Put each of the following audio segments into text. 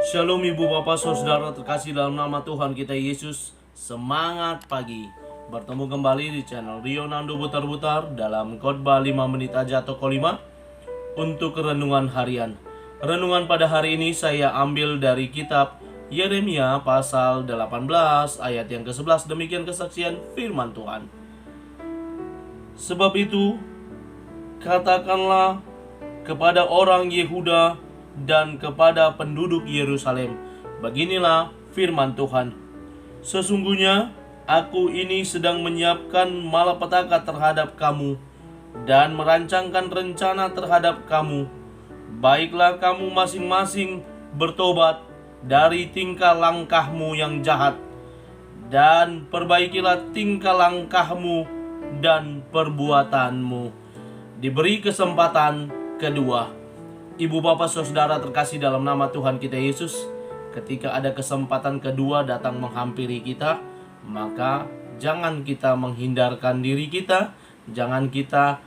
Shalom ibu bapak saudara terkasih dalam nama Tuhan kita Yesus. Semangat pagi. Bertemu kembali di channel Rio Nando Butar-Butar dalam khotbah 5 menit aja toko 5 untuk renungan harian. Renungan pada hari ini saya ambil dari kitab Yeremia pasal 18 ayat yang ke-11. Demikian kesaksian firman Tuhan. Sebab itu katakanlah kepada orang Yehuda dan kepada penduduk Yerusalem, beginilah firman Tuhan. Sesungguhnya aku ini sedang menyiapkan malapetaka terhadap kamu dan merancangkan rencana terhadap kamu. Baiklah kamu masing-masing bertobat dari tingkah langkahmu yang jahat, dan perbaikilah tingkah langkahmu dan perbuatanmu. Diberi kesempatan kedua. Ibu bapak saudara terkasih dalam nama Tuhan kita Yesus, ketika ada kesempatan kedua datang menghampiri kita, maka jangan kita menghindarkan diri kita, jangan kita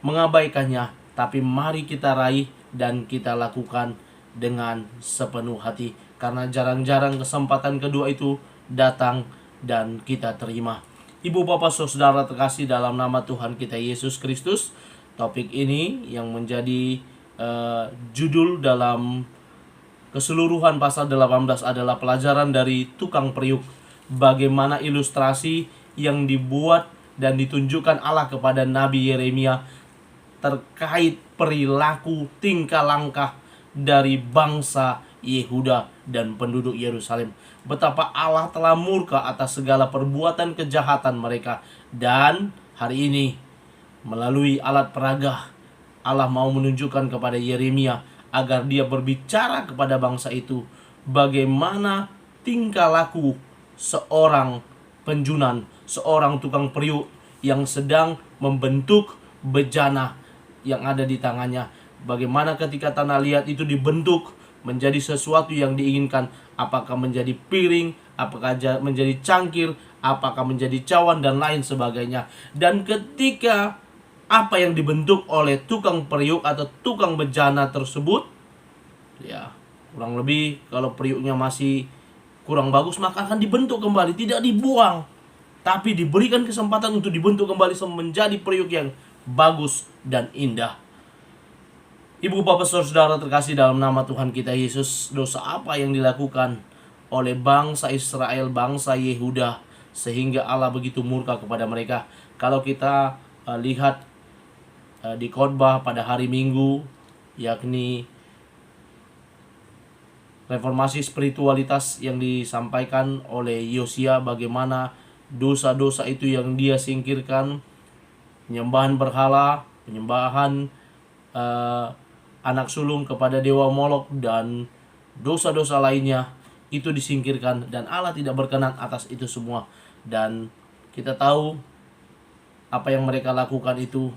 mengabaikannya, tapi mari kita raih dan kita lakukan dengan sepenuh hati, karena jarang-jarang kesempatan kedua itu datang dan kita terima. Ibu bapak saudara terkasih dalam nama Tuhan kita Yesus Kristus, topik ini yang menjadi judul dalam keseluruhan pasal 18 adalah pelajaran dari tukang periuk. Bagaimana ilustrasi yang dibuat dan ditunjukkan Allah kepada Nabi Yeremia terkait perilaku tingkah langkah dari bangsa Yehuda dan penduduk Yerusalem. Betapa Allah telah murka atas segala perbuatan kejahatan mereka. Dan hari ini melalui alat peraga Allah mau menunjukkan kepada Yeremia agar dia berbicara kepada bangsa itu bagaimana tingkah laku seorang penjunan, seorang tukang periuk yang sedang membentuk bejana yang ada di tangannya. Bagaimana ketika tanah liat itu dibentuk menjadi sesuatu yang diinginkan, apakah menjadi piring, apakah menjadi cangkir, apakah menjadi cawan dan lain sebagainya. Dan ketika apa yang dibentuk oleh tukang periuk atau tukang bejana tersebut, ya kurang lebih kalau periuknya masih kurang bagus, maka akan dibentuk kembali, tidak dibuang, tapi diberikan kesempatan untuk dibentuk kembali menjadi periuk yang bagus dan indah. Ibu bapak saudara terkasih dalam nama Tuhan kita Yesus, dosa apa yang dilakukan oleh bangsa Israel, bangsa Yehuda, sehingga Allah begitu murka kepada mereka? Kalau kita lihat di khotbah pada hari Minggu, yakni reformasi spiritualitas yang disampaikan oleh Yosia, bagaimana dosa-dosa itu yang dia singkirkan, penyembahan berhala, penyembahan anak sulung kepada dewa Molok, dan dosa-dosa lainnya itu disingkirkan, dan Allah tidak berkenan atas itu semua. Dan kita tahu apa yang mereka lakukan itu.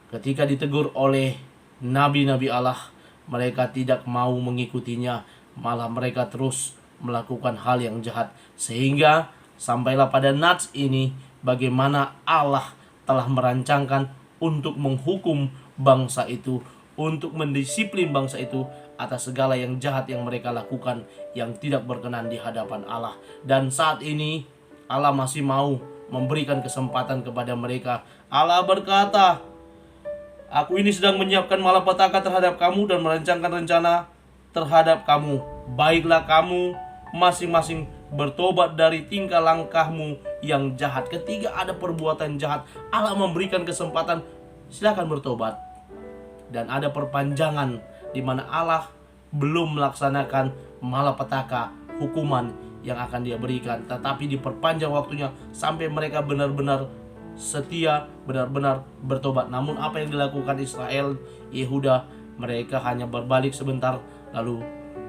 Ketika ditegur oleh nabi-nabi Allah, mereka tidak mau mengikutinya, malah mereka terus melakukan hal yang jahat. Sehingga sampailah pada nats ini bagaimana Allah telah merancangkan untuk menghukum bangsa itu, untuk mendisiplin bangsa itu atas segala yang jahat yang mereka lakukan, yang tidak berkenan di hadapan Allah. Dan saat ini Allah masih mau memberikan kesempatan kepada mereka. Allah berkata, aku ini sedang menyiapkan malapetaka terhadap kamu dan merancangkan rencana terhadap kamu. Baiklah kamu masing-masing bertobat dari tingkah langkahmu yang jahat. Ketika ada perbuatan jahat, Allah memberikan kesempatan, silakan bertobat. Dan ada perpanjangan di mana Allah belum melaksanakan malapetaka, hukuman yang akan dia berikan, tetapi diperpanjang waktunya sampai mereka benar-benar setia, benar-benar bertobat. Namun apa yang dilakukan Israel, Yehuda, mereka hanya berbalik sebentar lalu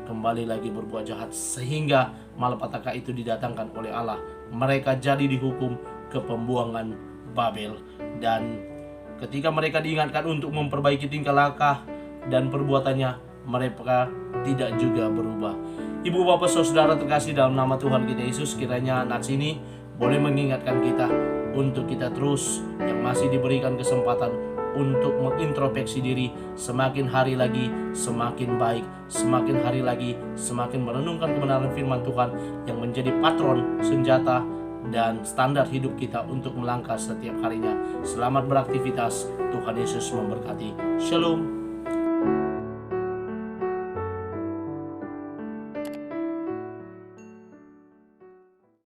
kembali lagi berbuat jahat, sehingga malapetaka itu didatangkan oleh Allah. Mereka jadi dihukum ke pembuangan Babel. Dan ketika mereka diingatkan untuk memperbaiki tingkah langkah dan perbuatannya, mereka tidak juga berubah. Ibu bapak saudara terkasih dalam nama Tuhan kita Yesus, kiranya nats ini boleh mengingatkan kita untuk kita terus yang masih diberikan kesempatan untuk mengintrospeksi diri, semakin hari lagi semakin baik, semakin hari lagi semakin merenungkan kebenaran firman Tuhan yang menjadi patron, senjata, dan standar hidup kita untuk melangkah setiap harinya. Selamat beraktivitas, Tuhan Yesus memberkati. Shalom.